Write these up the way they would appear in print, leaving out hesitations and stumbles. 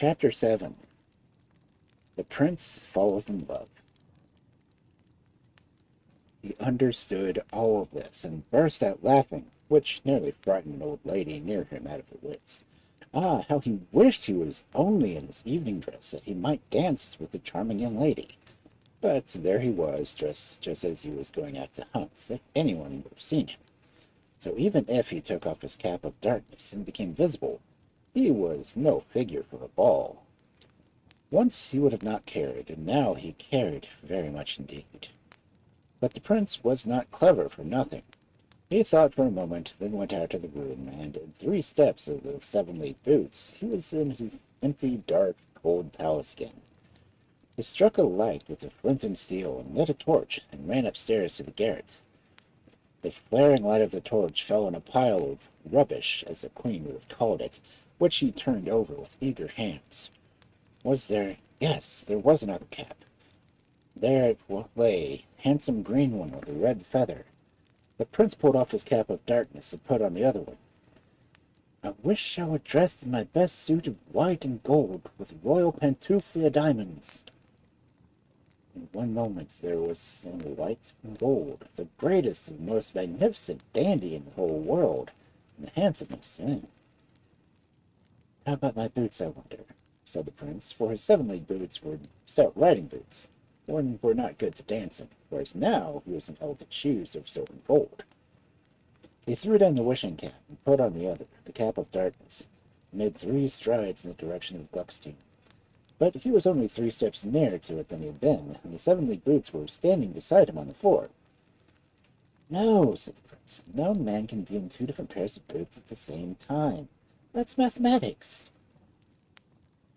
Chapter 7. The Prince Falls in Love. He understood all of this and burst out laughing, which nearly frightened an old lady near him out of her wits. Ah, how he wished he was only in his evening dress, that he might dance with the charming young lady. But there he was, dressed just as he was going out to hunt, if anyone would have seen him. So even if he took off his cap of darkness and became visible, he was no figure for a ball. Once he would have not cared, and now he cared very much indeed. But the prince was not clever for nothing. He thought for a moment, then went out of the room, and in 3 steps of the 7-league boots he was in his empty, dark, cold palace again. He struck a light with a flint and steel, and lit a torch, and ran upstairs to the garret. The flaring light of the torch fell on a pile of rubbish, as the queen would have called it, which he turned over with eager hands. Was there? Yes, there was another cap. There it lay, handsome green one with a red feather. The prince pulled off his cap of darkness and put on the other one. I wish I were dressed in my best suit of white and gold, with royal Pantouflian Diamonds. In one moment there was in white and gold, the greatest and most magnificent dandy in the whole world, and the handsomest. How about my boots, I wonder? Said the prince, for his 7-league boots were stout riding boots, and were not good to dance in, whereas now he was in elegant shoes of silver and gold. He threw down the wishing cap and put on the other, the cap of darkness, and made 3 strides in the direction of Gluckstein. But he was only 3 steps nearer to it than he had been, and the 7-league boots were standing beside him on the floor. No, said the prince, no man can be in 2 different pairs of boots at the same time. That's mathematics.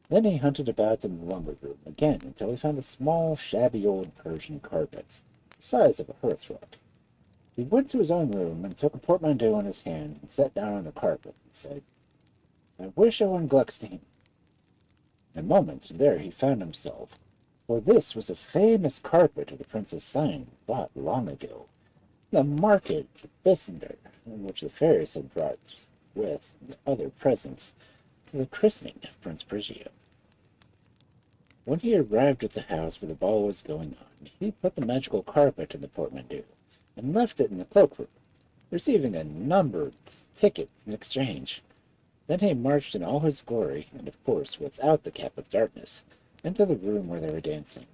Then he hunted about in the lumber room again until he found a small, shabby old Persian carpet, the size of a hearthrug. He went to his own room and took a portmanteau in his hand and sat down on the carpet and said, I wish I were in Gluckstein. In a moment there he found himself, for this was a famous carpet of the prince's sign bought long ago, the market of Bissender, in which the fairies had brought with other presents to the christening of Prince Prigio. When he arrived at the house where the ball was going on, he put the magical carpet in the portmanteau, and left it in the cloakroom, receiving a numbered ticket in exchange. Then he marched in all his glory, and of course without the cap of darkness, into the room where they were dancing.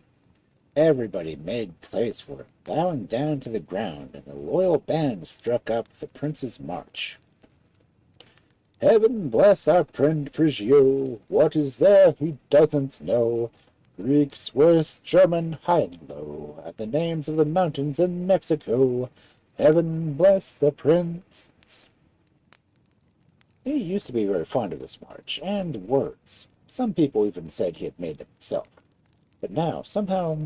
Everybody made place for him, bowing down to the ground, and the loyal band struck up the prince's march. Heaven bless our friend Prigio, what is there he doesn't know? Greek, Swiss, German, high and low, at the names of the mountains in Mexico. Heaven bless the prince. He used to be very fond of this march, and the words. Some people even said he had made them himself. But now, somehow,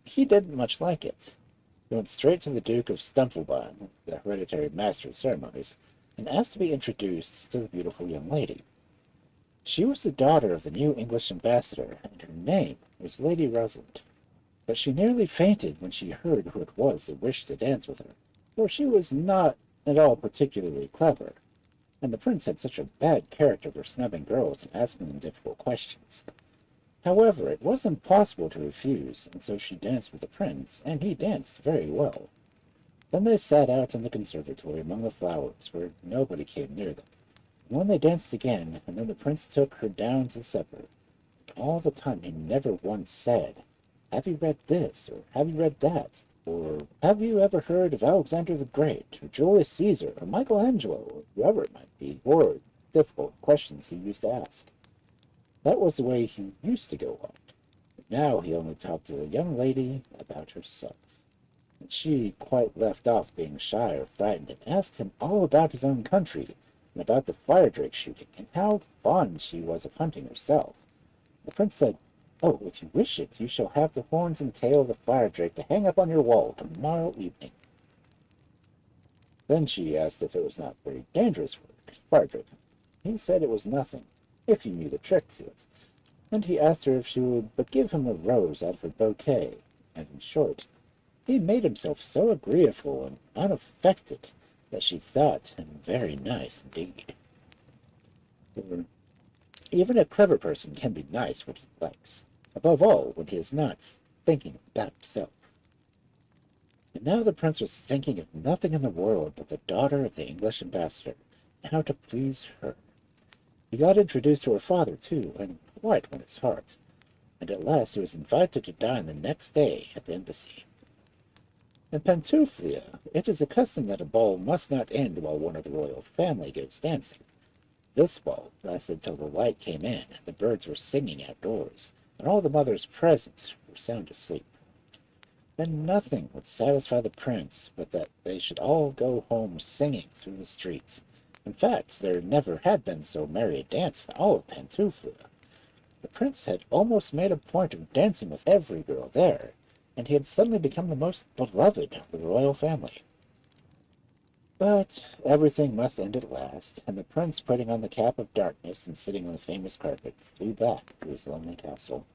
he didn't much like it. He went straight to the Duke of Stumfelbein, the hereditary master of ceremonies, and asked to be introduced to the beautiful young lady. She was the daughter of the new English ambassador, and her name was Lady Rosalind. But she nearly fainted when she heard who it was that wished to dance with her, for she was not at all particularly clever, and the prince had such a bad character for snubbing girls and asking them difficult questions. However, it was impossible to refuse, and so she danced with the prince, and he danced very well. Then they sat out in the conservatory among the flowers, where nobody came near them. And when they danced again, and then the prince took her down to supper, all the time he never once said, Have you read this, or have you read that, or have you ever heard of Alexander the Great, or Julius Caesar, or Michelangelo, or whoever it might be, or difficult questions he used to ask. That was the way he used to go on. But now he only talked to the young lady about herself. And she quite left off being shy or frightened, and asked him all about his own country, and about the fire drake shooting, and how fond she was of hunting herself. The prince said, Oh, if you wish it, you shall have the horns and tail of the fire drake to hang up on your wall tomorrow evening. Then she asked if it was not very dangerous work, fire drake. He said it was nothing, if you knew the trick to it. And he asked her if she would but give him a rose out of her bouquet, and in short, he made himself so agreeable and unaffected that she thought him very nice indeed. For Even a clever person can be nice when he likes, above all when he is not thinking about himself. And now the prince was thinking of nothing in the world but the daughter of the English ambassador, and how to please her. He got introduced to her father, too, and quite won his heart, and at last he was invited to dine the next day at the embassy. In Pantouflia, it is a custom that a ball must not end while one of the royal family goes dancing. This ball lasted till the light came in, and the birds were singing outdoors, and all the mothers present were sound asleep. Then nothing would satisfy the prince but that they should all go home singing through the streets. In fact, there never had been so merry a dance in all of Pantouflia. The prince had almost made a point of dancing with every girl there, and he had suddenly become the most beloved of the royal family. But everything must end at last, and the prince, putting on the cap of darkness and sitting on the famous carpet, flew back to his lonely castle.